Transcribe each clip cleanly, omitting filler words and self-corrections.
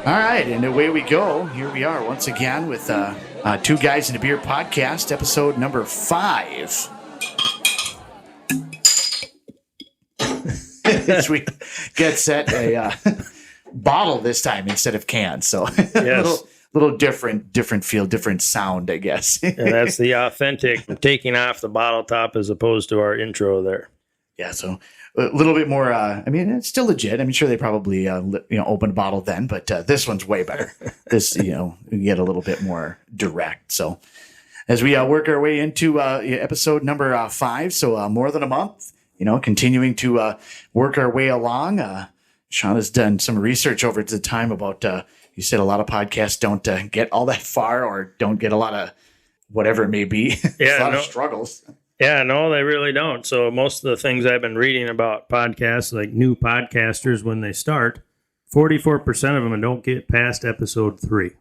All right, and away we go. Here we are once again with Two Guys in a Beer podcast, episode number 5. As we get set a bottle this time instead of cans, so Yes. little different feel, different sound, I guess. And that's the authentic taking off the bottle top as opposed to our intro there. Yeah, so a little bit more. I mean, it's still legit. I'm sure they probably opened a bottle then, but this one's way better. This you get a little bit more direct. So as we work our way into episode number 5, so more than a month, continuing to work our way along. Sean has done some research over the time about. You said a lot of podcasts don't get all that far or don't get a lot of whatever it may be. Yeah, a lot of struggles. Yeah, no, they really don't. So most of the things I've been reading about podcasts, like new podcasters, when they start, 44% of them don't get past episode 3.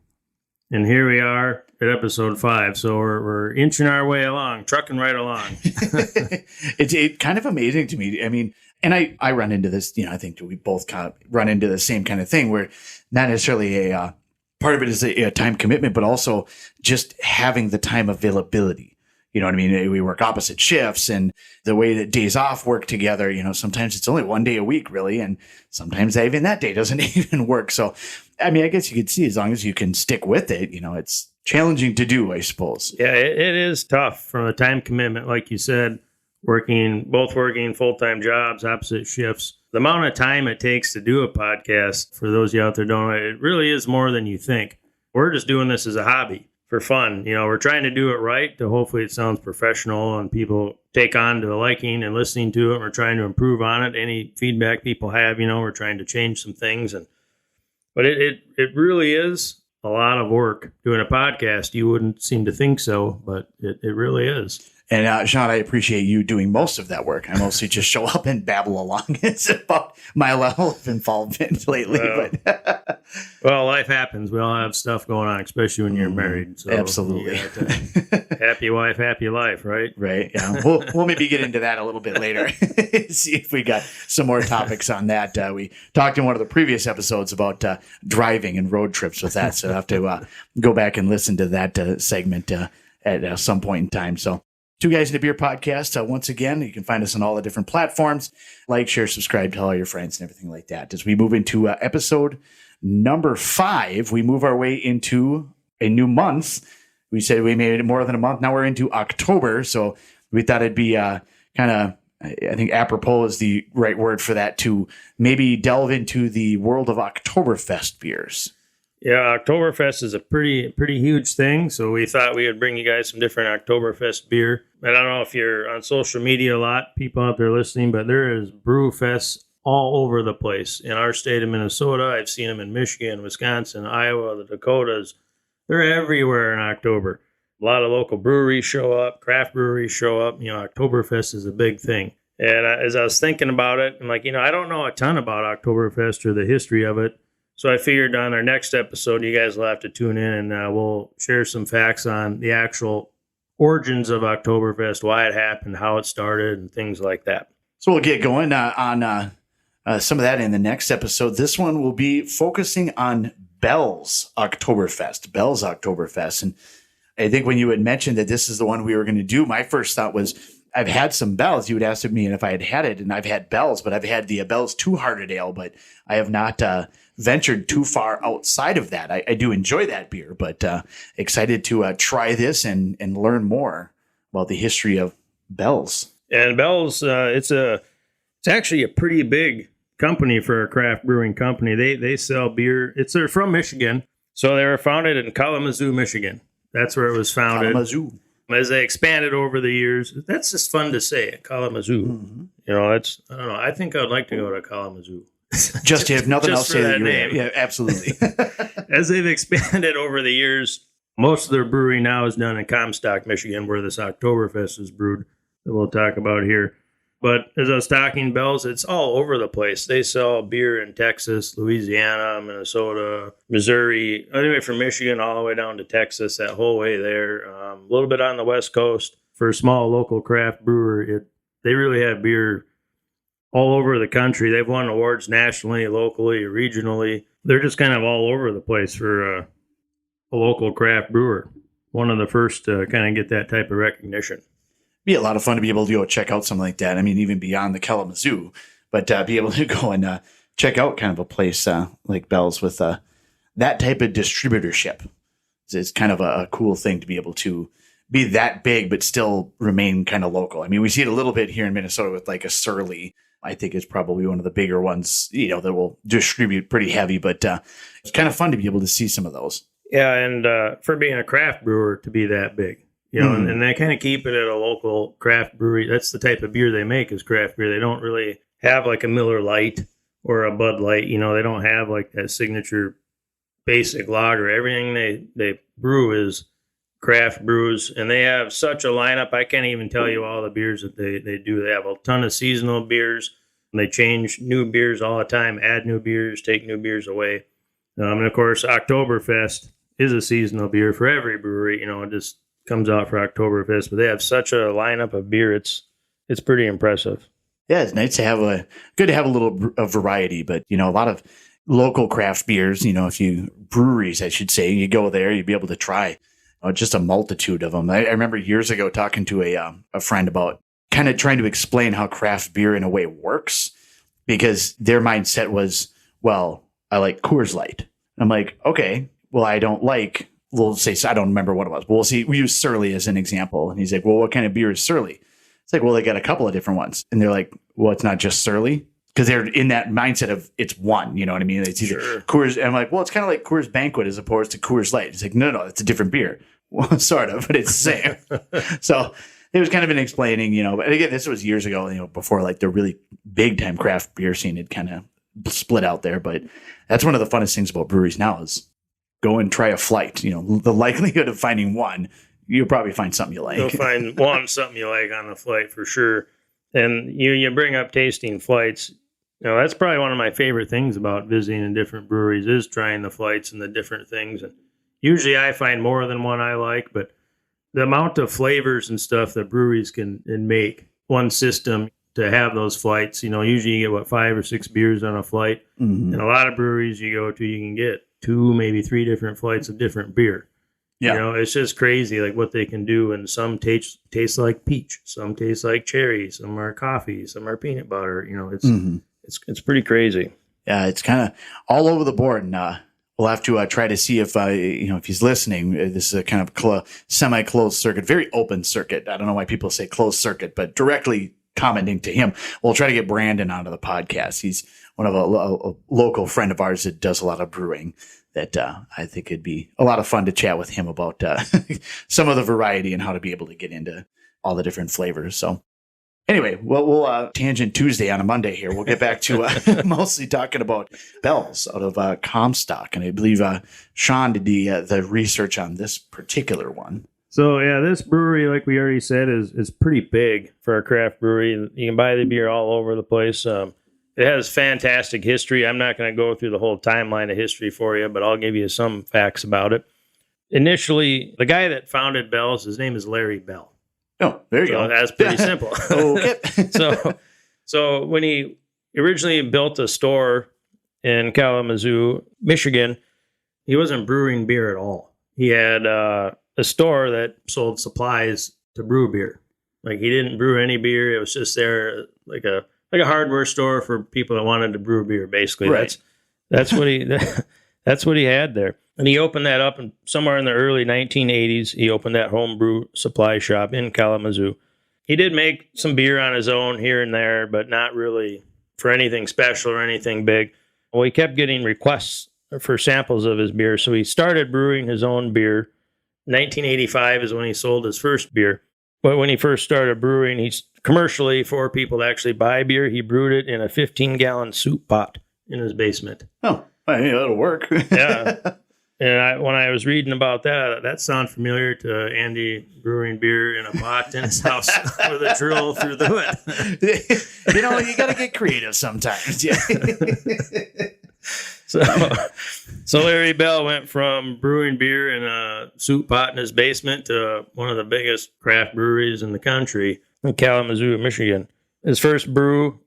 And here we are at episode 5. So we're inching our way along, trucking right along. It's kind of amazing to me. I mean, and I run into this, I think we both kind of run into the same kind of thing where not necessarily a part of it is a time commitment, but also just having the time availability. You know what I mean? We work opposite shifts, and the way that days off work together, sometimes it's only one day a week, really. And sometimes even that day doesn't even work. So, I mean, I guess you could see as long as you can stick with it, it's challenging to do, I suppose. Yeah, it is tough from a time commitment. Like you said, both working full-time jobs, opposite shifts. The amount of time it takes to do a podcast, for those of you out there don't know, it really is more than you think. We're just doing this as a hobby. For fun. We're trying to do it right to hopefully it sounds professional and people take on to liking and listening to it. We're trying to improve on it. Any feedback people have, we're trying to change some things. But it really is a lot of work doing a podcast. You wouldn't seem to think so, but it really is. And Sean, I appreciate you doing most of that work. I mostly just show up and babble along. It's about my level of involvement lately. Well, life happens. We all have stuff going on, especially when you're married. So absolutely. Happy wife, happy life, right? Right. Yeah. We'll maybe get into that a little bit later. See if we got some more topics on that. We talked in one of the previous episodes about driving and road trips with that. So I have to go back and listen to that segment at some point in time. So. Two Guys in a Beer podcast. Once again, you can find us on all the different platforms. Like, share, subscribe, tell all your friends and everything like that. As we move into episode number 5, we move our way into a new month. We said we made it more than a month. Now we're into October. So we thought it'd be kind of, I think apropos is the right word for that, to maybe delve into the world of Octoberfest beers. Yeah, Octoberfest is a pretty huge thing, so we thought we would bring you guys some different Octoberfest beer. I don't know if you're on social media a lot, people out there listening, but there is brew fests all over the place. In our state of Minnesota, I've seen them in Michigan, Wisconsin, Iowa, the Dakotas. They're everywhere in October. A lot of local breweries show up, craft breweries show up. Oktoberfest is a big thing. And as I was thinking about it, I'm like, I don't know a ton about Oktoberfest or the history of it. So I figured on our next episode, you guys will have to tune in and we'll share some facts on the actual origins of Oktoberfest, why it happened, how it started, and things like that. So we'll get going on some of that in the next episode. This one will be focusing on Bell's Oktoberfest. And I think when you had mentioned that this is the one we were going to do, my first thought was, I've had some Bell's. You would ask me if I had had it, and I've had Bell's, but I've had the Bell's Two-Hearted Ale, but I have not ventured too far outside of that. I do enjoy that beer, but excited to try this and learn more about the history of Bell's. And Bell's, it's actually a pretty big company for a craft brewing company. They sell beer. They're from Michigan, so they were founded in Kalamazoo, Michigan. That's where it was founded. Kalamazoo. As they expanded over the years, that's just fun to say, Kalamazoo. Mm-hmm. I don't know. I think I'd like to go to Kalamazoo. Just if nothing else, say that name. Yeah, absolutely. As they've expanded over the years, most of their brewing now is done in Comstock, Michigan, where this Oktoberfest is brewed that we'll talk about here. But as I was talking, Bell's, it's all over the place. They sell beer in Texas, Louisiana, Minnesota, Missouri, anyway from Michigan all the way down to Texas, that whole way there. A little bit on the West Coast. For a small local craft brewer, they really have beer all over the country. They've won awards nationally, locally, regionally. they're just kind of all over the place for a local craft brewer. One of the first to kind of get that type of recognition. Be a lot of fun to be able to go check out something like that. I mean, even beyond the Kalamazoo, but be able to go and check out kind of a place like Bell's with that type of distributorship. It's kind of a cool thing to be able to be that big, but still remain kind of local. I mean, we see it a little bit here in Minnesota with like a Surly. I think is probably one of the bigger ones, that will distribute pretty heavy, but it's kind of fun to be able to see some of those. Yeah, and for being a craft brewer to be that big, and they kind of keep it at a local craft brewery. That's the type of beer they make is craft beer. They don't really have like a Miller Lite or a Bud Light. They don't have like that signature basic lager. Everything they brew is craft brews, and they have such a lineup. I can't even tell you all the beers that they do. They have a ton of seasonal beers. They change new beers all the time, add new beers, take new beers away. And of course, Octoberfest is a seasonal beer for every brewery. It just comes out for Octoberfest, but they have such a lineup of beer. It's pretty impressive. Yeah, it's nice to have good to have a little variety, but a lot of local craft beers. If you breweries, I should say, you go there, you'd be able to try just a multitude of them. I remember years ago talking to a friend about kind of trying to explain how craft beer in a way works, because their mindset was, well, I like Coors Light. I'm like, okay, well, I don't like, we'll say, I don't remember what it was, but we'll see. We use Surly as an example. And he's like, well, what kind of beer is Surly? It's like, well, they got a couple of different ones. And they're like, well, it's not just Surly. Because they're in that mindset of it's one, you know what I mean? It's either Coors. And I'm like, well, it's kind of like Coors Banquet as opposed to Coors Light. It's like, no, it's a different beer. Well, sort of, but it's the same. So it was kind of an explaining, but again, this was years ago, before like the really big time craft beer scene had kind of split out there. But that's one of the funnest things about breweries now is go and try a flight. The likelihood of finding one, you'll probably find something you like. You'll find something you like on the flight for sure. And you bring up tasting flights. That's probably one of my favorite things about visiting in different breweries is trying the flights and the different things. And usually I find more than one I like, but the amount of flavors and stuff that breweries can make one system to have those flights, usually you get 5 or 6 beers on a flight. Mm-hmm. And a lot of breweries you go to, you can get 2, maybe 3 different flights of different beer. Yeah. It's just crazy like what they can do. And some taste like peach, some taste like cherry, some are coffee, some are peanut butter. It's pretty crazy. Yeah, it's kind of all over the board. And we'll have to try to see if he's listening. This is a kind of semi-closed circuit, very open circuit. I don't know why people say closed circuit, but directly commenting to him. We'll try to get Brandon onto the podcast. He's one of a local friend of ours that does a lot of brewing that I think it'd be a lot of fun to chat with him about some of the variety and how to be able to get into all the different flavors. So anyway, we'll tangent Tuesday on a Monday here. We'll get back to mostly talking about Bell's out of Comstock. And I believe Sean did the research on this particular one. So, yeah, this brewery, like we already said, is pretty big for a craft brewery. You can buy the beer all over the place. It has fantastic history. I'm not going to go through the whole timeline of history for you, but I'll give you some facts about it. Initially, the guy that founded Bell's, his name is Larry Bell. Oh, there you go. That's pretty simple. Okay. So when he originally built a store in Kalamazoo, Michigan, he wasn't brewing beer at all. He had a store that sold supplies to brew beer. Like he didn't brew any beer. It was just there like a hardware store for people that wanted to brew beer. Basically, right. That's what he had there. And he opened that up somewhere in the early 1980s. He opened that homebrew supply shop in Kalamazoo. He did make some beer on his own here and there, but not really for anything special or anything big. Well, he kept getting requests for samples of his beer, so he started brewing his own beer. 1985 is when he sold his first beer. But when he first started brewing, he's commercially for people to actually buy beer, he brewed it in a 15-gallon soup pot in his basement. Oh, I mean, that'll work. Yeah. And when I was reading about that sounded familiar to Andy brewing beer in a pot in his house with a drill through the hood. You got to get creative sometimes. Yeah. So Larry Bell went from brewing beer in a soup pot in his basement to one of the biggest craft breweries in the country in Kalamazoo, Michigan. His first brew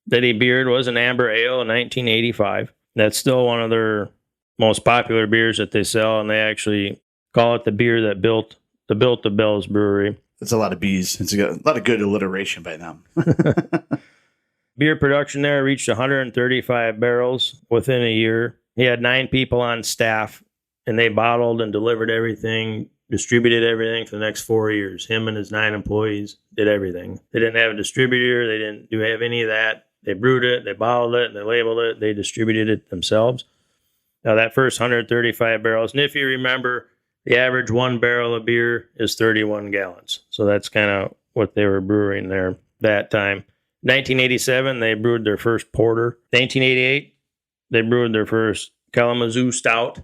that he beered was an amber ale in 1985. That's still one of their most popular beers that they sell, and they actually call it the beer that built the Bell's Brewery. That's a lot of B's. It's a lot of good alliteration by them. Beer production there reached 135 barrels within a year. He had 9 people on staff, and they bottled and delivered everything, distributed everything for the next 4 years. Him and his 9 employees did everything. They didn't have a distributor. They didn't have any of that. They brewed it, they bottled it, they labeled it, they distributed it themselves. Now, that first 135 barrels, and if you remember, the average 1 barrel of beer is 31 gallons. So that's kind of what they were brewing there that time. 1987, they brewed their first porter. 1988, they brewed their first Kalamazoo stout.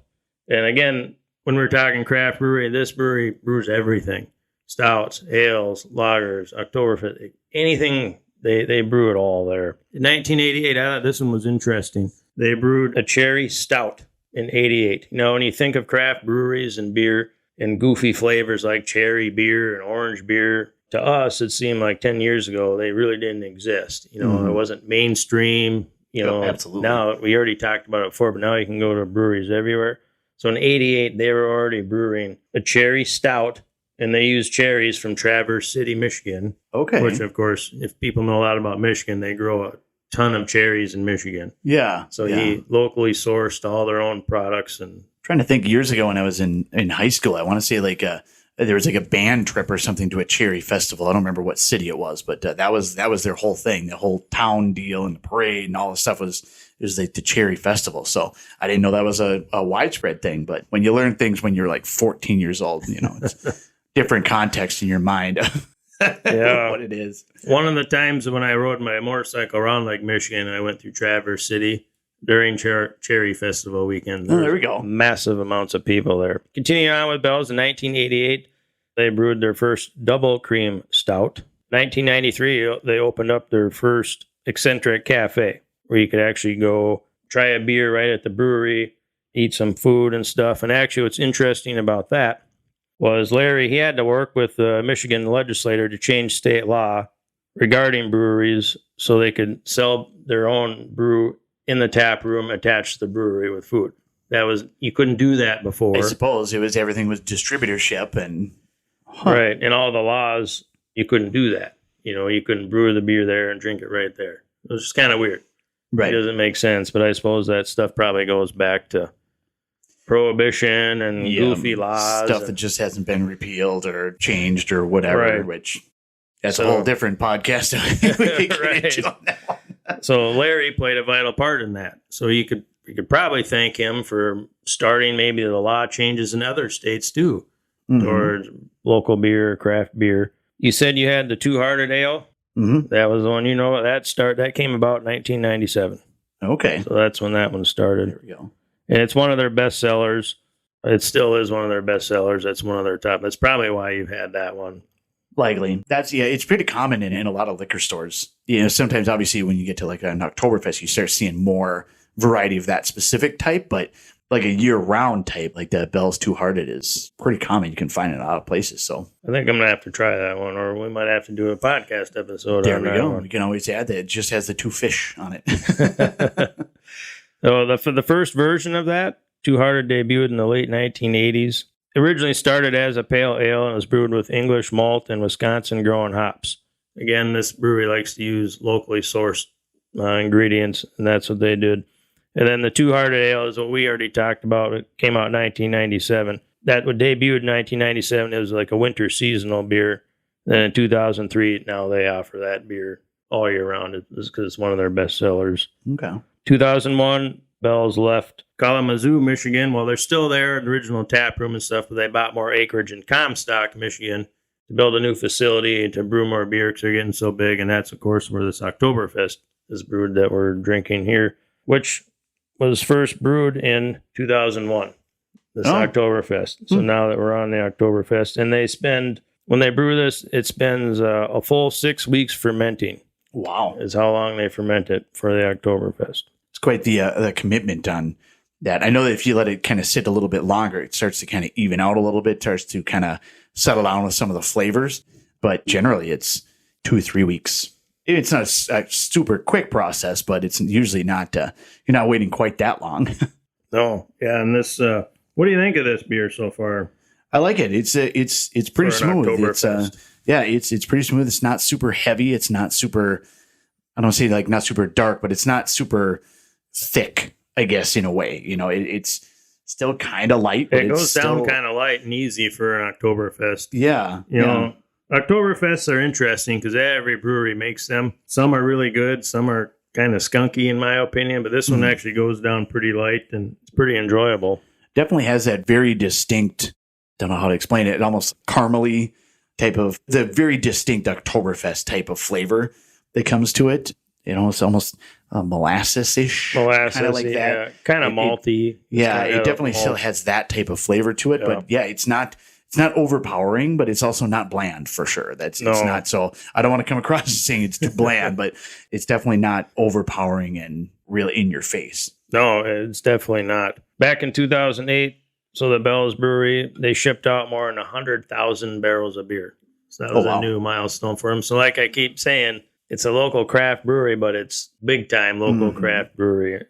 And again, when we're talking craft brewery, this brewery brews everything. Stouts, ales, lagers, Octoberfest, anything, they brew it all there. In 1988, I thought this one was interesting. They brewed a cherry stout in 88. You know, when you think of craft breweries and beer and goofy flavors like cherry beer and orange beer, to us, it seemed like 10 years ago, they really didn't exist. You know, It wasn't mainstream. You know, absolutely. Now, we already talked about it before, but now you can go to breweries everywhere. So in 88, they were already brewing a cherry stout, and they used cherries from Traverse City, Michigan. Okay. Which, of course, if people know a lot about Michigan, they grow a ton of cherries in Michigan. Yeah. So he locally sourced all their own products. And trying to think, years ago when I was in high school, I want to say there was like a band trip or something to a cherry festival. I don't remember what city it was, but that was their whole thing. The whole town deal and the parade and all the stuff was like the cherry festival. So I didn't know that was a widespread thing. But when you learn things when you're like 14 years old, you know, it's different context in your mind. What it is. One of the times when I rode my motorcycle around Lake Michigan, I went through Traverse City during Cherry Festival weekend. There we go. Massive amounts of people there. Continuing on with Bell's, in 1988, they brewed their first double cream stout. 1993, they opened up their first eccentric cafe where you could actually go try a beer right at the brewery, eat some food and stuff. And actually, what's interesting about that was Larry, he had to work with the Michigan legislator to change state law regarding breweries so they could sell their own brew in the tap room attached to the brewery with food. You couldn't do that before. I suppose everything was distributorship and right. And all the laws, you couldn't do that. You know, you couldn't brew the beer there and drink it right there. It was just kind of weird. Right. It doesn't make sense, but I suppose that stuff probably goes back to prohibition and goofy laws. Stuff that just hasn't been repealed or changed or whatever, which that's a whole different podcast we could get into on that one. So Larry played a vital part in that. So you could probably thank him for starting maybe the law changes in other states too, towards local beer, craft beer. You said you had the Two Hearted Ale. Mm-hmm. That was the one, that came about in 1997. Okay. So that's when that one started. There we go. And it's one of their best sellers. It still is one of their best sellers. That's one of their top. That's probably why you've had that one. Likely. It's pretty common in a lot of liquor stores. You know, sometimes obviously when you get to like an Octoberfest, you start seeing more variety of that specific type, but like a year-round type, like the Bell's Two Hearted is pretty common. You can find it in a lot of places. So I think I'm going to have to try that one, or we might have to do a podcast episode there on we that go. one. We can always add that it just has the 2 fish on it. So the first version of that, Two Hearted, debuted in the late 1980s. It originally started as a pale ale and was brewed with English malt and Wisconsin-grown hops. Again, this brewery likes to use locally sourced ingredients, and that's what they did. And then the Two Hearted Ale is what we already talked about. It came out in 1997. That would debut in 1997. It was like a winter seasonal beer. Then in 2003, now they offer that beer all year round. It's because it's one of their best sellers. Okay. 2001, Bell's left Kalamazoo, Michigan. Well, they're still there, the original tap room and stuff, but they bought more acreage in Comstock, Michigan, to build a new facility and to brew more beer because they're getting so big. And that's, of course, where this Octoberfest is brewed that we're drinking here, which was first brewed in 2001, this Octoberfest. So now that we're on the Oktoberfest, and when they brew this, it spends a full 6 weeks fermenting. Wow. Is how long they ferment it for the Oktoberfest. It's quite the commitment on that. I know that if you let it kind of sit a little bit longer, it starts to kind of even out a little bit, starts to kind of settle down with some of the flavors. But generally, it's 2 or 3 weeks It's not a super quick process, but it's usually not. You're not waiting quite that long. No, yeah, and this. What do you think of this beer so far? I like it. It's pretty For an smooth. It's Octoberfest. it's pretty smooth. It's not super heavy. It's not super. I don't say like not super dark, but it's not super thick. I guess in a way, it's still kind of light. But It goes it's down still, kind of light and easy for an Oktoberfest. Yeah, You know, Oktoberfests are interesting because every brewery makes them. Some are really good. Some are kind of skunky, in my opinion. But this one actually goes down pretty light and it's pretty enjoyable. Definitely has that very distinct. Don't know how to explain it. Almost caramely type of the very distinct Oktoberfest type of flavor that comes to it. It's almost molasses-ish. Molasses, kind of like that. Kind of malty. It definitely still has that type of flavor to it. Yeah. But yeah, it's not overpowering, but it's also not bland for sure. It's not. So I don't want to come across as saying it's too bland, but it's definitely not overpowering and really in your face. No, it's definitely not. Back in 2008, so the Bell's Brewery, they shipped out more than 100,000 barrels of beer. So that was a new milestone for them. So like I keep saying, it's a local craft brewery, but it's big time local craft brewery.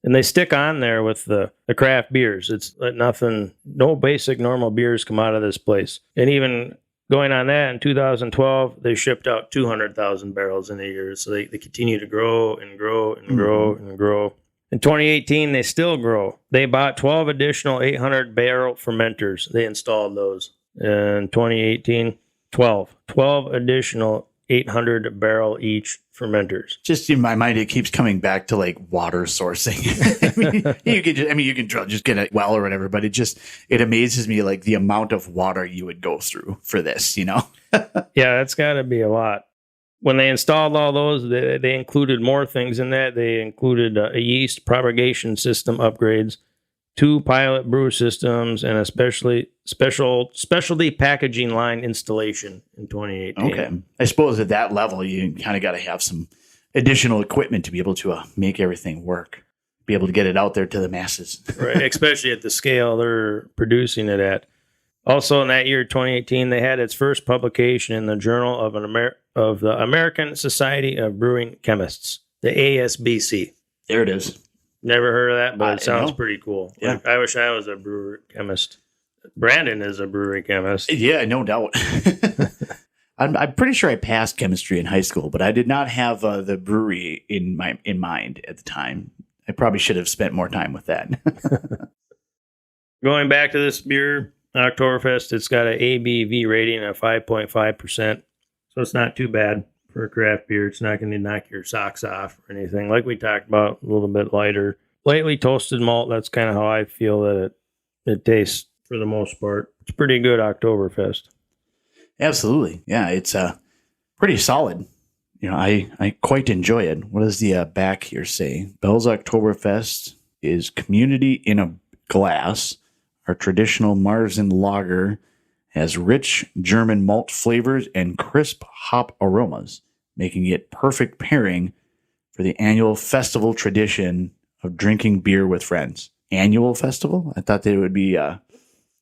And they stick on there with the craft beers. It's nothing, no basic normal beers come out of this place. And even going on that, in 2012, they shipped out 200,000 barrels in a year. So they continue to grow and grow and grow and grow. In 2018, they still grow. They bought 12 additional 800 barrel fermenters. They installed those in 2018. 12 additional 800 barrel each fermenters. Just in my mind, it keeps coming back to like water sourcing. You can just get a well or whatever, but it amazes me like the amount of water you would go through for this, Yeah, that's got to be a lot. When they installed all those, they included more things in that. They included a yeast propagation system upgrades, 2 pilot brew systems, and a specialty packaging line installation in 2018. Okay. I suppose at that level, you kind of got to have some additional equipment to be able to make everything work, be able to get it out there to the masses. Right, especially at the scale they're producing it at. Also in that year, 2018, they had its first publication in the Journal of the American Society of Brewing Chemists, the ASBC. There it is. Never heard of that, but it sounds pretty cool. Yeah. Like, I wish I was a brewery chemist. Brandon is a brewery chemist. Yeah, no doubt. I'm pretty sure I passed chemistry in high school, but I did not have the brewery in mind at the time. I probably should have spent more time with that. Going back to this beer, Oktoberfest, it's got an ABV rating of 5.5%, so it's not too bad for a craft beer. It's not going to knock your socks off or anything. Like we talked about, a little bit lighter. Lightly toasted malt, that's kind of how I feel that it tastes for the most part. It's pretty good Oktoberfest. Absolutely. Yeah, it's pretty solid. I quite enjoy it. What does the back here say? Bell's Oktoberfest is community in a glass. Our traditional Marzen lager has rich German malt flavors and crisp hop aromas, making it perfect pairing for the annual festival tradition of drinking beer with friends. Annual festival? I thought that it would be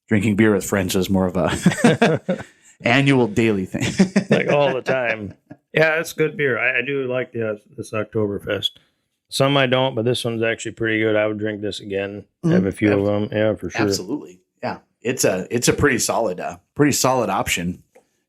drinking beer with friends was more of a annual daily thing. Like all the time. Yeah, it's good beer. I do like this Oktoberfest. Some I don't, but this one's actually pretty good. I would drink this again. Have a few of them. Yeah, for sure. Absolutely. Yeah. It's a pretty solid option.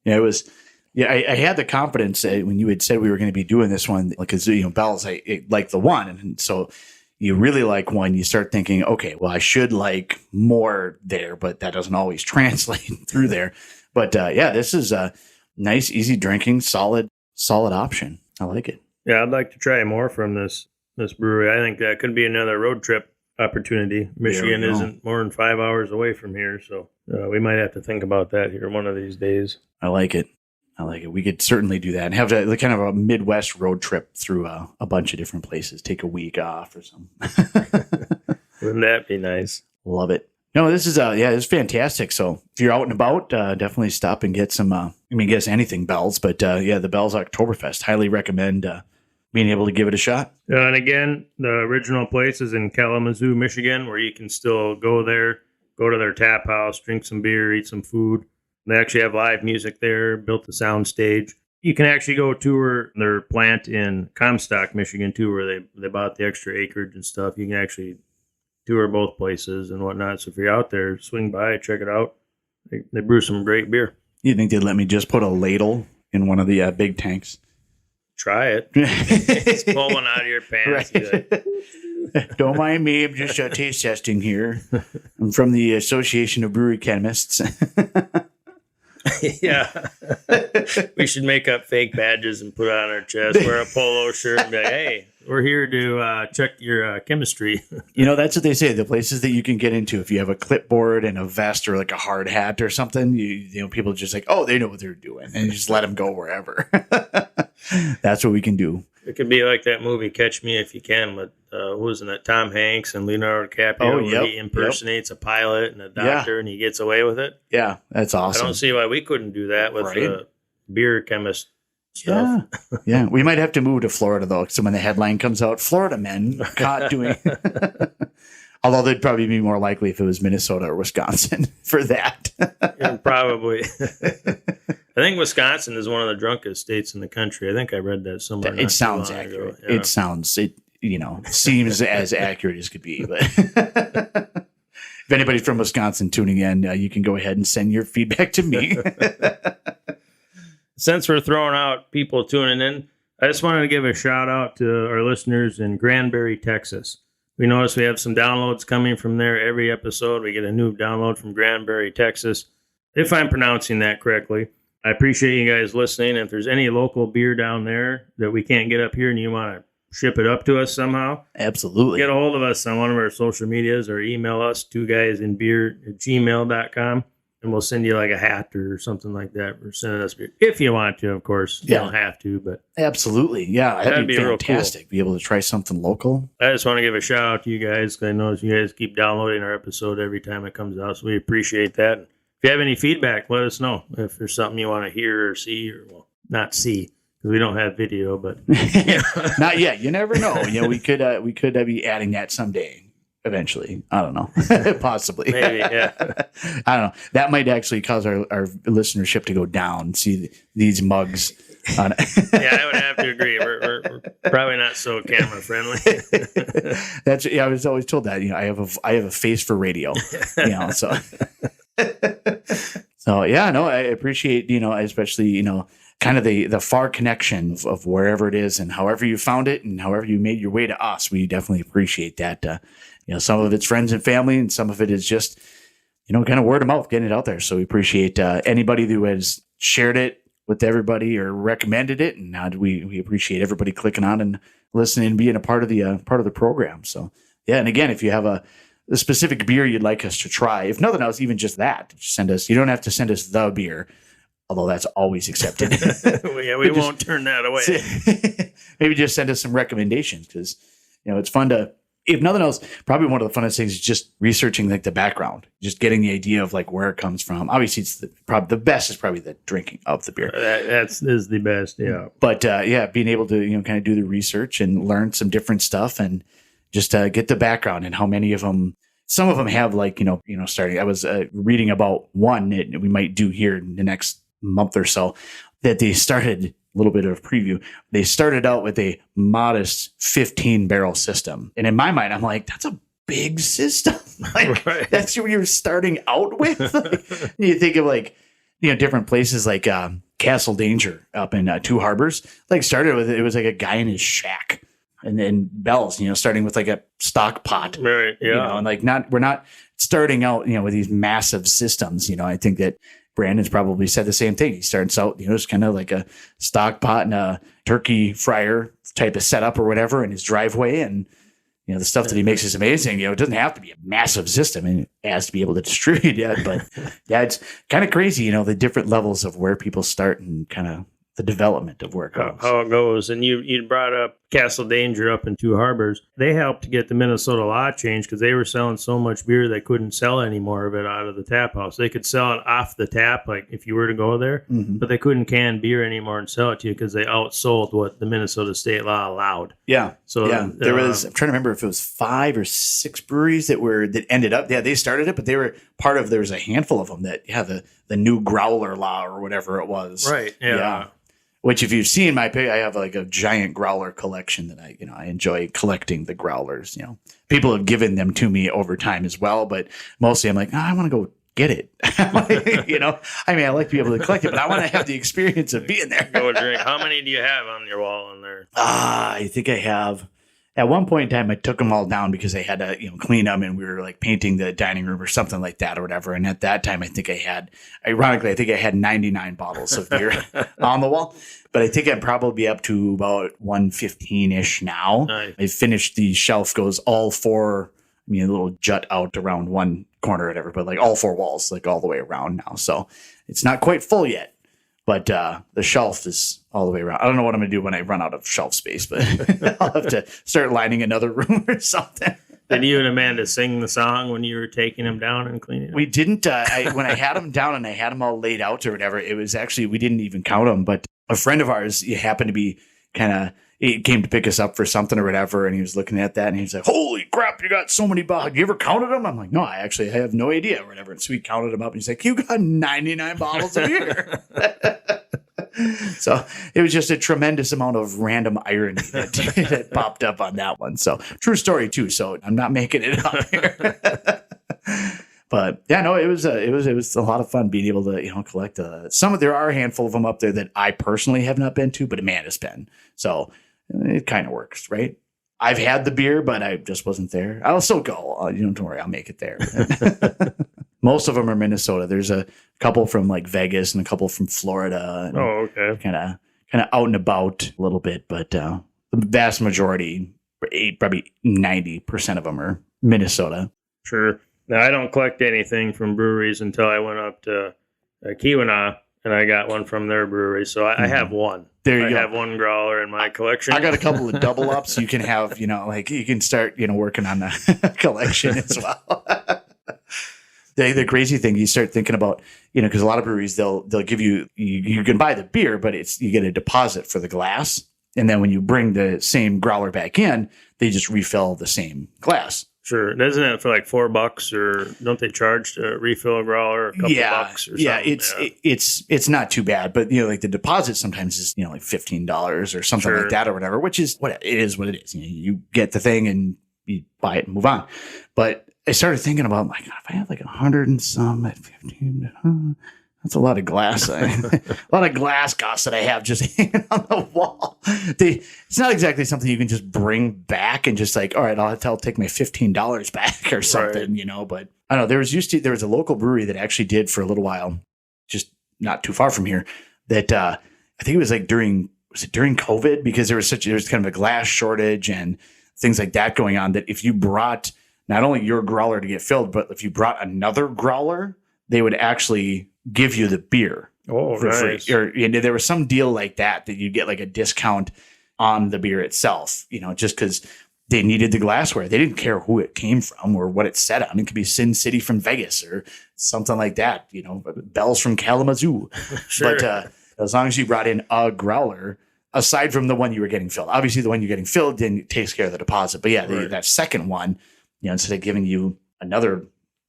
It was, I had the confidence when you had said we were going to be doing this one, because, Bell's, I like the one. And so you really like one, you start thinking, okay, well, I should like more there, but that doesn't always translate through there. But this is a nice, easy drinking, solid option. I like it. Yeah, I'd like to try more from this brewery. I think that could be another road trip opportunity. Michigan isn't more than 5 hours away from here, so we might have to think about that here one of these days. I like it. We could certainly do that and have kind of a Midwest road trip through a bunch of different places. Take a week off or something. Wouldn't that be nice? Love it. No, this is this is fantastic. So if you're out and about, definitely stop and get some. Guess anything Bell's, but the Bell's Oktoberfest. Highly recommend being able to give it a shot. And again, the original place is in Kalamazoo, Michigan, where you can still go there, go to their tap house, drink some beer, eat some food. They actually have live music there, built the sound stage. You can actually go tour their plant in Comstock, Michigan, too, where they bought the extra acreage and stuff. You can actually tour both places and whatnot. So if you're out there, swing by, check it out. They brew some great beer. You think they'd let me just put a ladle in one of the big tanks? Try it. Just pull one out of your pants. Right. Don't mind me. I'm just taste testing here. I'm from the Association of Brewery Chemists. Yeah. We should make up fake badges and put it on our chest, wear a polo shirt, and be like, hey, we're here to check your chemistry. That's what they say. The places that you can get into, if you have a clipboard and a vest or like a hard hat or something, people just like, oh, they know what they're doing. And you just let them go wherever. That's what we can do. It could be like that movie Catch Me If You Can with, who was in that, Tom Hanks and Leonardo DiCaprio, where he impersonates a pilot and a doctor and he gets away with it. Yeah, that's awesome. I don't see why we couldn't do that with beer chemist stuff. Yeah, we might have to move to Florida, though, so when the headline comes out, Florida men caught doing... Although they'd probably be more likely if it was Minnesota or Wisconsin for that. Yeah, probably. I think Wisconsin is one of the drunkest states in the country. I think I read that somewhere. It sounds accurate. Yeah. It seems as accurate as could be. But if anybody's from Wisconsin tuning in, you can go ahead and send your feedback to me. Since we're throwing out people tuning in, I just wanted to give a shout out to our listeners in Granberry, Texas. We notice we have some downloads coming from there every episode. We get a new download from Granberry, Texas, if I'm pronouncing that correctly. I appreciate you guys listening. If there's any local beer down there that we can't get up here and you want to ship it up to us somehow, absolutely, get a hold of us on one of our social medias or email us, 2guysinbeer@gmail.com, and we'll send you like a hat or something like that for sending us beer. If you want to, of course. You don't have to, but absolutely. Yeah, that'd be fantastic. Real cool. Be able to try something local. I just want to give a shout out to you guys. I know you guys keep downloading our episode every time it comes out, so we appreciate that. If you have any feedback, let us know. If there's something you want to hear or see, or not see, because we don't have video, but not yet. You never know. We could be adding that someday. Eventually, I don't know. Possibly, maybe. Yeah, I don't know. That might actually cause our listenership to go down. See these mugs. On Yeah, I would have to agree. We're probably not so camera friendly. I was always told that. I have a face for radio. So. So I appreciate especially kind of the far connection of wherever it is and however you found it and however you made your way to us. We definitely appreciate that. Some of it's friends and family, and some of it is just kind of word of mouth, getting it out there. So we appreciate anybody who has shared it with everybody or recommended it, and we appreciate everybody clicking on and listening and being a part of the program. So and again, if you have a specific beer you'd like us to try, if nothing else, even just that, send us. You don't have to send us the beer, although that's always accepted. We won't turn that away. Maybe just send us some recommendations, because it's fun to. If nothing else, probably one of the funnest things is just researching like the background, just getting the idea of like where it comes from. Obviously, it's the best is probably the drinking of the beer. That is the best, yeah. But being able to kind of do the research and learn some different stuff and just get the background and how many of them. Some of them have like starting. I was reading about one that we might do here in the next month or so that they started. A little bit of preview. They started out with a modest 15 barrel system. And in my mind, I'm like, that's a big system. That's what you're starting out with. You think of different places like Castle Danger up in Two Harbors, started with, it was like a guy in his shack. And then Bell's, starting with like a stock pot. Right. Yeah. And we're not starting out, with these massive systems. I think that Brandon's probably said the same thing. He starts out, it's kind of like a stock pot and a turkey fryer type of setup or whatever in his driveway. And, the stuff that he makes is amazing. It doesn't have to be a massive system and it has to be able to distribute it. But it's kind of crazy, the different levels of where people start and kind of the development of where it goes. How it goes. And you brought up Castle Danger up in Two Harbors. They helped get the Minnesota law changed because they were selling so much beer they couldn't sell any more of it out of the tap house. They could sell it off the tap, like if you were to go there, but they couldn't can beer anymore and sell it to you because they outsold what the Minnesota state law allowed. Yeah. So there was, I'm trying to remember if it was 5 or 6 breweries that ended up, they started it, but they were part of, there was a handful of them that the new growler law or whatever it was. Right. Yeah. Which, if you've seen my pic, I have like a giant growler collection that I enjoy collecting the growlers. People have given them to me over time as well, but mostly I'm like, I want to go get it. I mean, I like to be able to collect it, but I want to have the experience of being there. Go drink. How many do you have on your wall on there? I think I have. At one point in time, I took them all down because I had to, clean them, and we were like painting the dining room or something like that or whatever. And at that time, I think I had 99 bottles of beer on the wall. But I think I'd probably be up to about 115-ish now. Nice. I finished the shelf goes all four, a little jut out around one corner or whatever, but like all four walls, like all the way around now. So it's not quite full yet. But the shelf is all the way around. I don't know what I'm going to do when I run out of shelf space, but I'll have to start lining another room or something. Did you and Amanda sing the song when you were taking them down and cleaning them? We didn't. When I had them down and I had them all laid out or whatever, it was actually, we didn't even count them. But a friend of ours, he happened to be he came to pick us up for something or whatever, and he was looking at that, and he was like, holy crap, you got so many bottles. You ever counted them? I'm like, no, I have no idea or whatever. And so we counted them up, and he's like, you got 99 bottles of beer. So it was just a tremendous amount of random irony that popped up on that one. So true story too. So I'm not making it up here. But yeah, no, it was a lot of fun being able to collect there are a handful of them up there that I personally have not been to, but Amanda's been. So it kind of works, right? I've had the beer, but I just wasn't there. I'll still go. Don't worry, I'll make it there. Most of them are Minnesota. There's a couple from like Vegas and a couple from Florida. Oh, okay. Kind of out and about a little bit, but the vast majority, probably 90% of them are Minnesota. Sure. Now, I don't collect anything from breweries until I went up to Keweenaw, and I got one from their brewery. So I have one. There you go. I have one growler in my collection. I got a couple of double ups. You can have, you can start, working on the collection as well. The crazy thing, you start thinking about, because a lot of breweries, they'll give you can buy the beer, but you get a deposit for the glass. And then when you bring the same growler back in, they just refill the same glass. Sure. Isn't it for like $4 or don't they charge to refill a growler a couple bucks or something? Yeah, it's not too bad, but like the deposit sometimes is like $15 or something like that or whatever, which is what it is. You get the thing and you buy it and move on. But I started thinking about, my God, if I had like 100 and some at 15, that's a lot of glass. A lot of glass costs that I have just hanging on the wall. It's not exactly something you can just bring back and just like, all right, I'll take my $15 back or something, right. But I don't know. There was a local brewery that actually did for a little while, just not too far from here, that I think it was like during COVID, because there was kind of a glass shortage and things like that going on, that if you brought not only your growler to get filled, but if you brought another growler, they would actually give you the beer for nice. free. Or there was some deal like that you get like a discount on the beer itself, just because they needed the glassware. They didn't care who it came from or what it said on. It could be Sin City from Vegas or something like that, Bells from Kalamazoo. Sure. But as long as you brought in a growler, aside from the one you were getting filled, obviously the one you're getting filled then takes care of the deposit. But yeah, right. That second one, instead of giving you another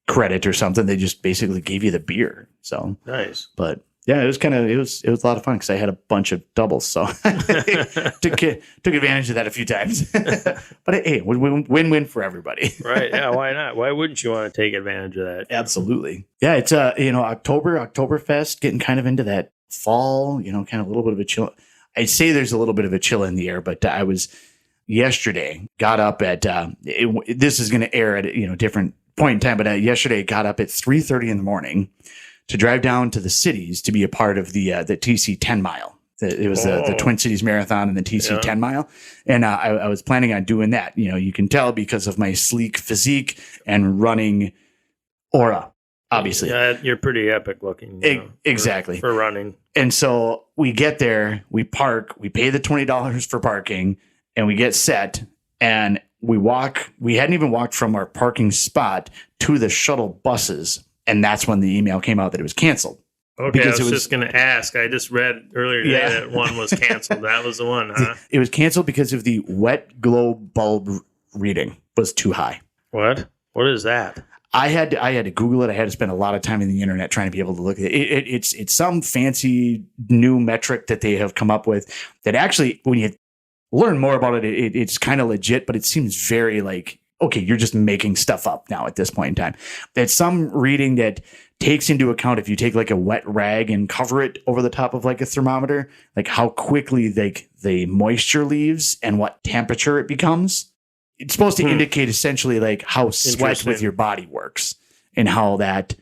credit or something, they just basically gave you the beer. So nice. But yeah, it was a lot of fun because I had a bunch of doubles, so took advantage of that a few times. But hey, win-win for everybody. Right? Yeah. Why not? Why wouldn't you want to take advantage of that? Absolutely. Yeah, it's Octoberfest, getting kind of into that fall. Kind of a little bit of a chill. I'd say there's a little bit of a chill in the air, but I was yesterday got up at this is going to air at different point in time, but yesterday got up at 3:30 in the morning to drive down to the cities to be a part of the TC 10 mile. It was the Twin Cities Marathon and the TC 10 mile. And I was planning on doing that. You can tell because of my sleek physique and running aura, obviously. Yeah, you're pretty epic looking. Exactly. For running. And so we get there, we park, we pay the $20 for parking, and we get set, and we walk. We hadn't even walked from our parking spot to the shuttle buses, and that's when the email came out that it was canceled. Okay, because I was just going to ask. I just read earlier today that one was canceled. That was the one, huh? It was canceled because of the wet glow bulb reading was too high. What? What is that? I had to Google it. I had to spend a lot of time in the internet trying to be able to look at it. It's some fancy new metric that they have come up with that actually, when you learn more about it, it's kind of legit, but it seems very like, okay, you're just making stuff up now at this point in time. There's some reading that takes into account if you take like a wet rag and cover it over the top of like a thermometer, like how quickly like the moisture leaves and what temperature it becomes. It's supposed to indicate essentially like how sweat with your body works and how that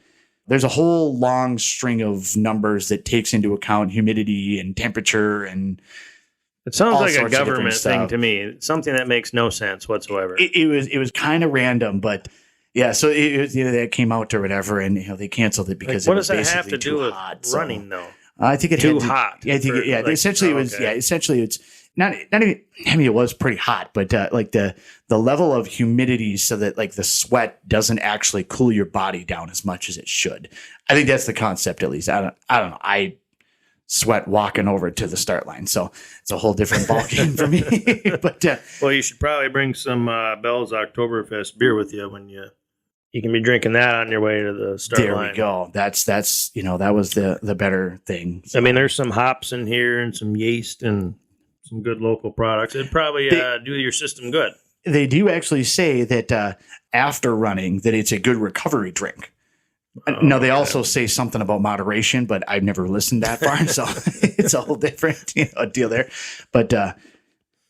there's a whole long string of numbers that takes into account humidity and temperature. And it sounds like a government thing to me. It's something that makes no sense whatsoever. It was kind of random, but yeah. So it was, that came out or whatever, and they canceled it because what it was does that basically have to do with running though? I think it too hot. Yeah, I think essentially it was. Yeah, essentially it's not even. I mean, it was pretty hot, but like the level of humidity, so that like the sweat doesn't actually cool your body down as much as it should. I think that's the concept, at least. I don't know. I sweat walking over to the start line, so it's a whole different ballgame for me. But well, you should probably bring some Bell's Octoberfest beer with you when you can be drinking that on your way to the start line. There we go. That's that was the better thing. So, I mean, there's some hops in here and some yeast and some good local products. It'd probably do your system good. They do actually say that after running that it's a good recovery drink. No, they also say something about moderation, but I've never listened that far, so it's a whole different deal there. But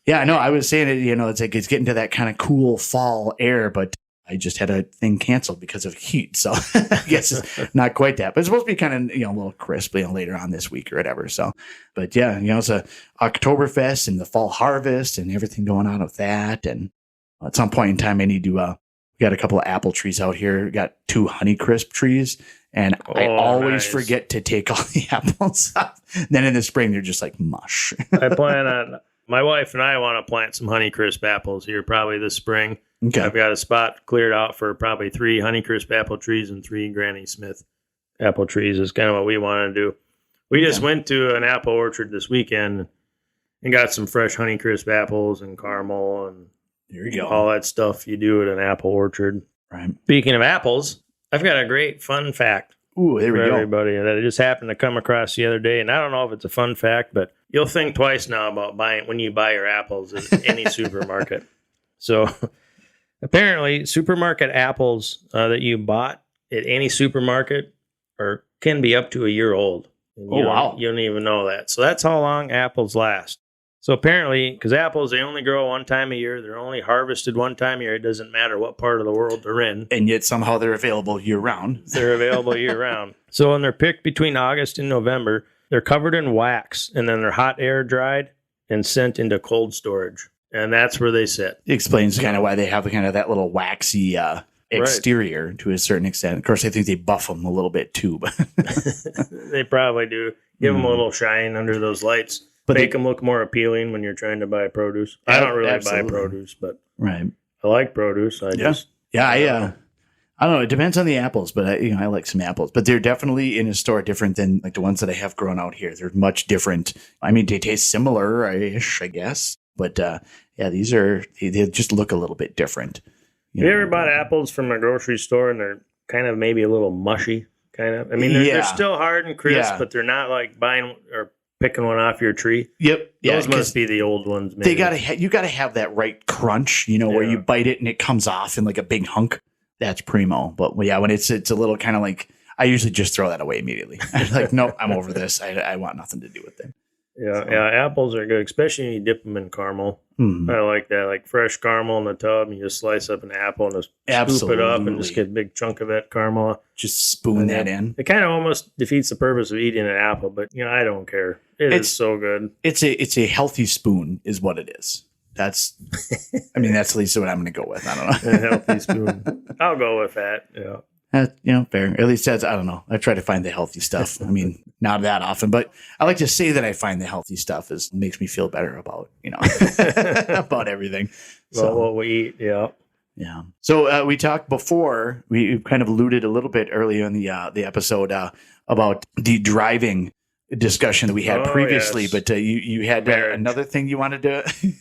yeah, no, I was saying it. It's like it's getting to that kind of cool fall air, but I just had a thing canceled because of heat, so I guess it's not quite that. But it's supposed to be kind of a little crisp later on this week or whatever. So, but yeah, it's a Octoberfest and the fall harvest and everything going on with that. And at some point in time, I need to. We got a couple of apple trees out here. We got 2 Honeycrisp trees, and I always forget to take all the apples off. Then in the spring, they're just like mush. My wife and I want to plant some Honeycrisp apples here probably this spring. Okay. I've got a spot cleared out for probably 3 Honeycrisp apple trees and 3 Granny Smith apple trees is kind of what we want to do. We just went to an apple orchard this weekend and got some fresh Honeycrisp apples and caramel and there you go. All that stuff you do at an apple orchard. Right. Speaking of apples, I've got a great fun fact. Ooh, there we go. Everybody that I just happened to come across the other day, and I don't know if it's a fun fact, but you'll think twice now about buying when you buy your apples at any supermarket. So apparently, supermarket apples that you bought at any supermarket can be up to a year old. Wow! You don't even know that. So that's how long apples last. So apparently, because apples, they only grow one time a year. They're only harvested one time a year. It doesn't matter what part of the world they're in. And yet somehow they're available year-round. They're available year-round. So when they're picked between August and November, they're covered in wax, and then they're hot air dried and sent into cold storage. And that's where they sit. It explains kind of why they have kind of that little waxy exterior to a certain extent. Of course, I think they buff them a little bit too. But they probably do. Give them a little shine under those lights. But make them look more appealing when you're trying to buy produce. I don't really buy produce, but right. I like produce. I don't know. It depends on the apples, but I like some apples. But they're definitely in a store different than like the ones that I have grown out here. They're much different. I mean, they taste similar-ish, I guess. But these they just look a little bit different. Have you ever bought apples from a grocery store and they're kind of maybe a little mushy? Kind of. I mean, they're still hard and crisp, but they're not like buying or picking one off your tree. Yep. Those must be the old ones. Maybe. You gotta have that right crunch, where you bite it and it comes off in like a big hunk. That's primo. But when it's a little kind of like, I usually just throw that away immediately. I'm like, nope, I'm over this. I want nothing to do with them. Apples are good, especially when you dip them in caramel. Mm-hmm. I like that, like fresh caramel in the tub, and you just slice up an apple and just scoop it up and just get a big chunk of that caramel. Just spoon that in. It kind of almost defeats the purpose of eating an apple, but I don't care. It's so good. It's a healthy spoon, is what it is. That's at least what I'm going to go with. I don't know. A healthy spoon. I'll go with that. Yeah. Fair. At least that's, I don't know. I try to find the healthy stuff. I mean, not that often, but I like to say that I find the healthy stuff makes me feel better about, about everything. So what we eat. Yeah. Yeah. So we talked before, we kind of alluded a little bit earlier in the episode about the driving discussion that we had previously, yes. But you had another thing you wanted to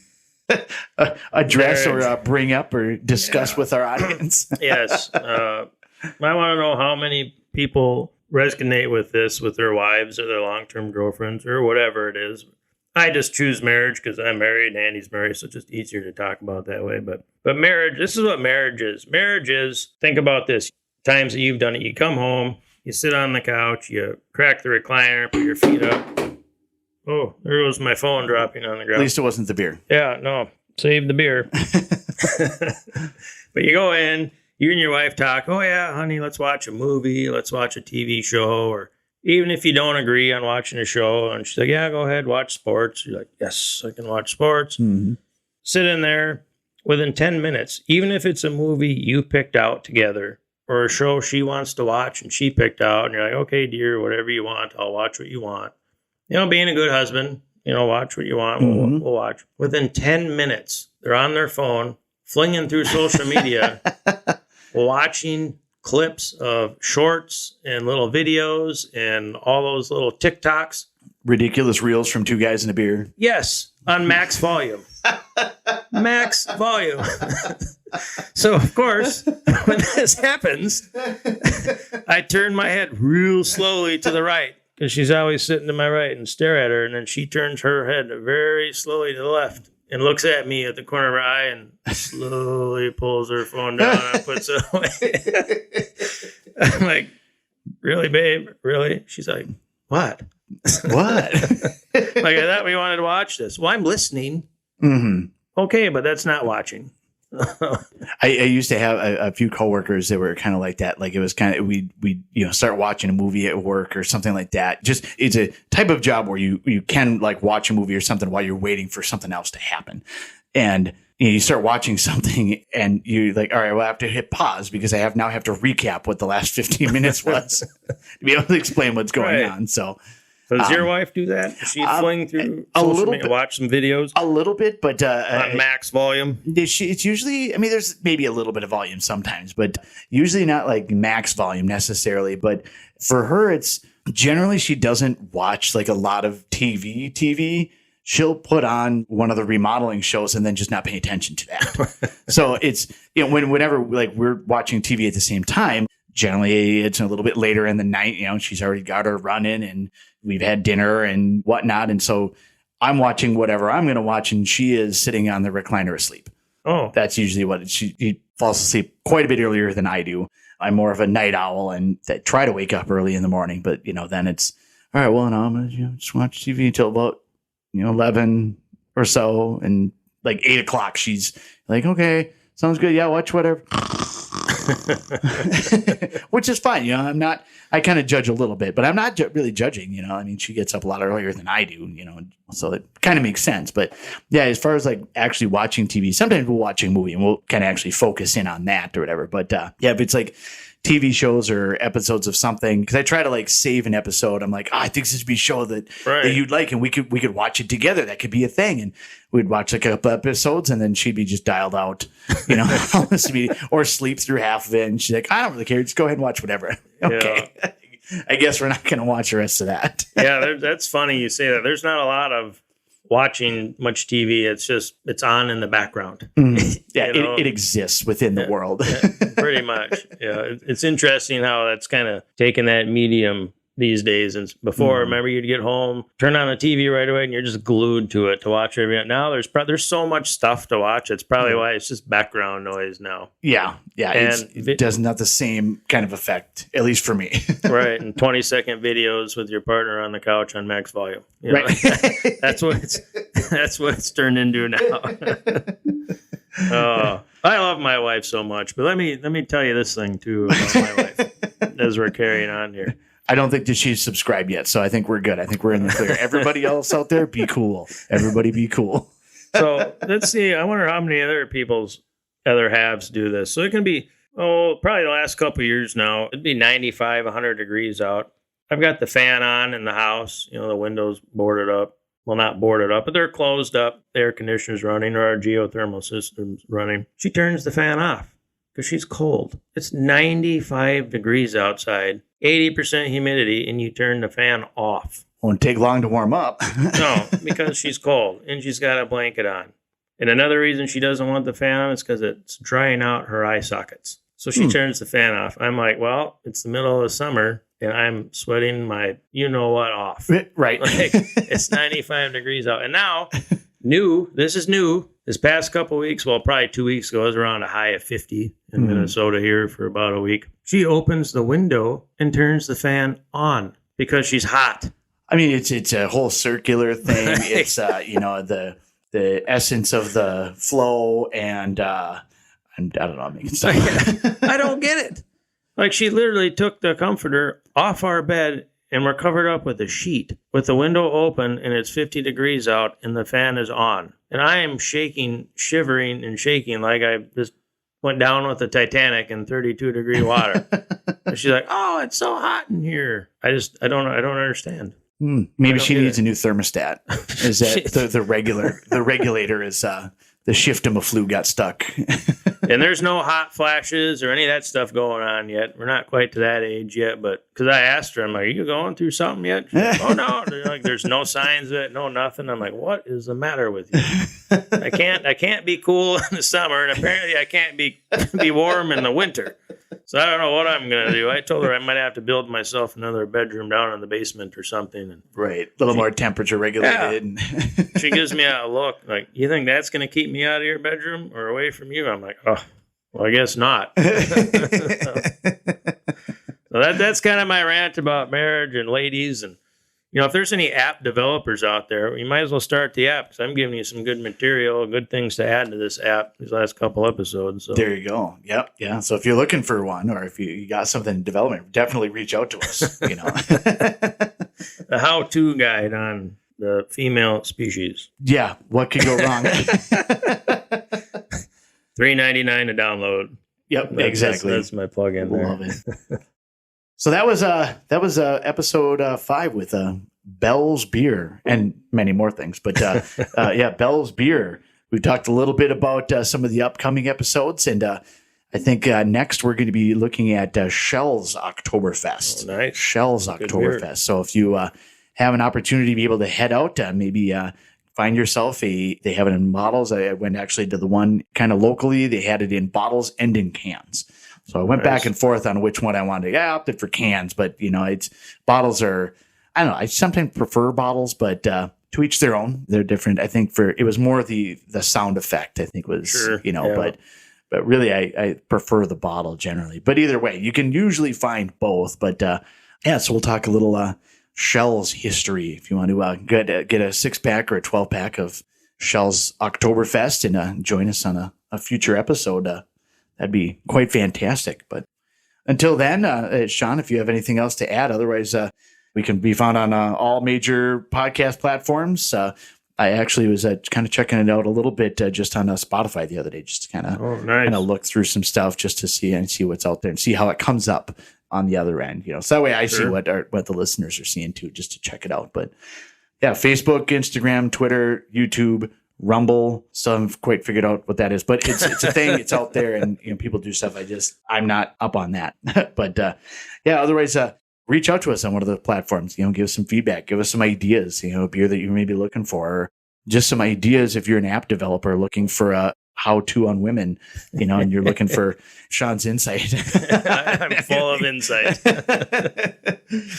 address or bring up or discuss with our audience. Yes. I want to know how many people resonate with this with their wives or their long-term girlfriends or whatever it is. I just choose marriage because I'm married and Andy's married, so it's just easier to talk about that way. But marriage, this is what marriage is. Marriage is, think about this, times that you've done it. You come home, you sit on the couch, you crack the recliner, put your feet up. Oh, there goes my phone dropping on the ground. At least it wasn't the beer. Yeah, no, save the beer. But you go in, you and your wife talk, oh yeah, honey, let's watch a movie, let's watch a TV show, or even if you don't agree on watching a show, and she's like, yeah, go ahead, watch sports. You're like, yes, I can watch sports. Mm-hmm. Sit in there within 10 minutes, even if it's a movie you picked out together or a show she wants to watch and she picked out, and you're like, okay, dear, whatever you want, I'll watch what you want. Being a good husband, watch what you want, we'll watch. Within 10 minutes, they're on their phone, flinging through social media, watching clips of shorts and little videos and all those little TikToks. Ridiculous reels from two guys in a beer. Yes, on max volume. Max volume. So, of course, when this happens, I turn my head real slowly to the right because she's always sitting to my right and stare at her. And then she turns her head very slowly to the left and looks at me at the corner of her eye and slowly pulls her phone down and puts it away. I'm like, really, babe? Really? She's like, what? What? Like, I thought we wanted to watch this. Well, I'm listening. Mm-hmm. Okay, but that's not watching. I used to have a few coworkers that were kind of like that. Like it was kind of, we start watching a movie at work or something like that. Just, it's a type of job where you can like watch a movie or something while you're waiting for something else to happen. And you start watching something and you're like, all right, well, I have to hit pause because I now have to recap what the last 15 minutes was to be able to explain what's going on. So, does your wife do that? Does she fling through a social little media, bit, watch some videos? A little bit, but on max volume. It's usually, I mean, there's maybe a little bit of volume sometimes, but usually not like max volume necessarily. But for her, it's generally she doesn't watch like a lot of TV. She'll put on one of the remodeling shows and then just not pay attention to that. So it's, whenever like we're watching TV at the same time, generally it's a little bit later in the night, she's already got her running and we've had dinner and whatnot. And so I'm watching whatever I'm going to watch and she is sitting on the recliner asleep. Oh, that's usually what she falls asleep quite a bit earlier than I do. I'm more of a night owl and I try to wake up early in the morning, but then it's all right. Well, no, I'm going to just watch TV until about 11 or so, and like 8 o'clock, she's like, okay, sounds good. Yeah, watch whatever. Which is fine. I kind of judge a little bit, but I'm not really judging, I mean, she gets up a lot earlier than I do, so it kind of makes sense. But yeah, as far as like actually watching TV, sometimes we'll watch a movie and we'll kind of actually focus in on that or whatever. But if it's like TV shows or episodes of something, because I try to like save an episode. I'm like, I think this would be a show that you'd like, and we could watch it together. That could be a thing, and we'd watch like a couple episodes, and then she'd be just dialed out, or sleep through half of it. And she's like, I don't really care. Just go ahead and watch whatever. Okay, yeah. I guess we're not going to watch the rest of that. Yeah, that's funny you say that. There's not a lot of watching much TV. It's on in the background. Mm. Yeah, it exists within the world. Pretty much. Yeah, it's interesting how that's kind of taken that medium these days. And before, remember, you'd get home, turn on the TV right away, and you're just glued to it to watch everything. Now there's so much stuff to watch. It's probably why it's just background noise now. Yeah. It does not the same kind of effect, at least for me. Right, and 20-second videos with your partner on the couch on max volume. Right. That's what it's turned into now. I love my wife so much, but let me tell you this thing too about my wife as we're carrying on here. I don't think that she's subscribed yet, so I think we're good. I think we're in the clear. Everybody else out there, be cool. Everybody be cool. So let's see. I wonder how many other halves do this. So it can be, probably the last couple of years now. It'd be 95, 100 degrees out. I've got the fan on in the house. The windows boarded up. Well, not boarded up, but they're closed up. The air conditioner's running, or our geothermal system's running. She turns the fan off because she's cold. It's 95 degrees outside, 80% humidity, and you turn the fan off. Won't take long to warm up. No, because she's cold and she's got a blanket on. And another reason she doesn't want the fan on is because it's drying out her eye sockets. So she turns the fan off. I'm like, well, it's the middle of the summer and I'm sweating my you-know-what off. Right. Like, it's 95 degrees out. And now, this is new. This past couple weeks, well, probably 2 weeks ago, it was around a high of 50 in Minnesota here for about a week. She opens the window and turns the fan on because she's hot. I mean, it's a whole circular thing. Right. It's, the essence of the flow and I don't know, I'm making stuff. I don't get it. Like, she literally took the comforter off our bed and we're covered up with a sheet with the window open and it's 50 degrees out and the fan is on. And I am shivering and shaking like I just went down with the Titanic in 32-degree water. And she's like, oh, it's so hot in here. I don't understand. Maybe she needs a new thermostat. Is that the regulator is the shift-em-a-flu got stuck. And there's no hot flashes or any of that stuff going on yet. We're not quite to that age yet, but because I asked her, I'm like, are you going through something yet? She's like, oh, no. Like, there's no signs of it, no nothing. I'm like, what is the matter with you? I can't be cool in the summer, and apparently I can't be warm in the winter. So I don't know what I'm going to do. I told her I might have to build myself another bedroom down in the basement or something. And right. A little more temperature regulated. Yeah. She gives me a look like, you think that's going to keep me out of your bedroom or away from you? I'm like, oh, well, I guess not. So that's kind of my rant about marriage and ladies. And, if there's any app developers out there, you might as well start the app because I'm giving you some good material, good things to add to this app these last couple episodes. So. There you go. Yep. Yeah. So if you're looking for one or if you got something in development, definitely reach out to us. The how-to guide on the female species. Yeah. What could go wrong? $3.99 to download. Yep. Exactly. That's my plug-in there. Love it. So that was episode 5 with Bell's Beer and many more things. But Bell's Beer. We talked a little bit about some of the upcoming episodes, and I think next we're going to be looking at Shell's Octoberfest. Oh, nice. Shell's Octoberfest. So if you have an opportunity to be able to head out, maybe find yourself they have it in bottles. I went actually to the one kind of locally. They had it in bottles and in cans. So I went back and forth on which one I wanted. I opted for cans, but it's bottles are, I don't know. I sometimes prefer bottles, but to each their own. They're different. I think it was more the sound effect. I think was sure. But really I prefer the bottle generally. But either way, you can usually find both. But so we'll talk a little Shell's history if you want to get a 6-pack or a 12-pack of Shell's Octoberfest and join us on a future episode. That'd be quite fantastic. But until then, Sean, if you have anything else to add, otherwise we can be found on all major podcast platforms. I actually was kind of checking it out a little bit just on Spotify the other day, just to kind of look through some stuff just to see what's out there and see how it comes up on the other end. So that way I see what the listeners are seeing too, just to check it out. But yeah, Facebook, Instagram, Twitter, YouTube, Rumble. Still haven't quite figured out what that is, but it's a thing. It's out there, and people do stuff. I'm not up on that. But otherwise, reach out to us on one of the platforms. Give us some feedback, give us some ideas. A beer that you may be looking for, or just some ideas if you're an app developer looking for a how-to on women. And you're looking for Sean's insight. I'm full of insight.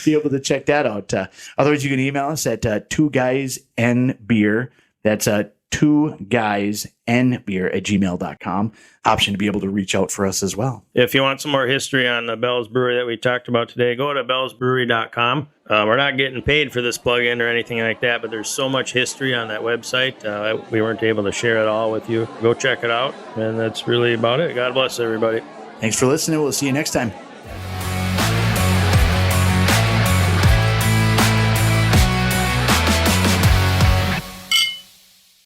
Be able to check that out. Otherwise, you can email us at 2guysnbeer. That's 2guysnbeer@gmail.com. Option to be able to reach out for us as well. If you want some more history on the Bell's Brewery that we talked about today, go to bellsbrewery.com. We're not getting paid for this plug-in or anything like that, but there's so much history on that website. We weren't able to share it all with you. Go check it out, and that's really about it. God bless everybody. Thanks for listening. We'll see you next time.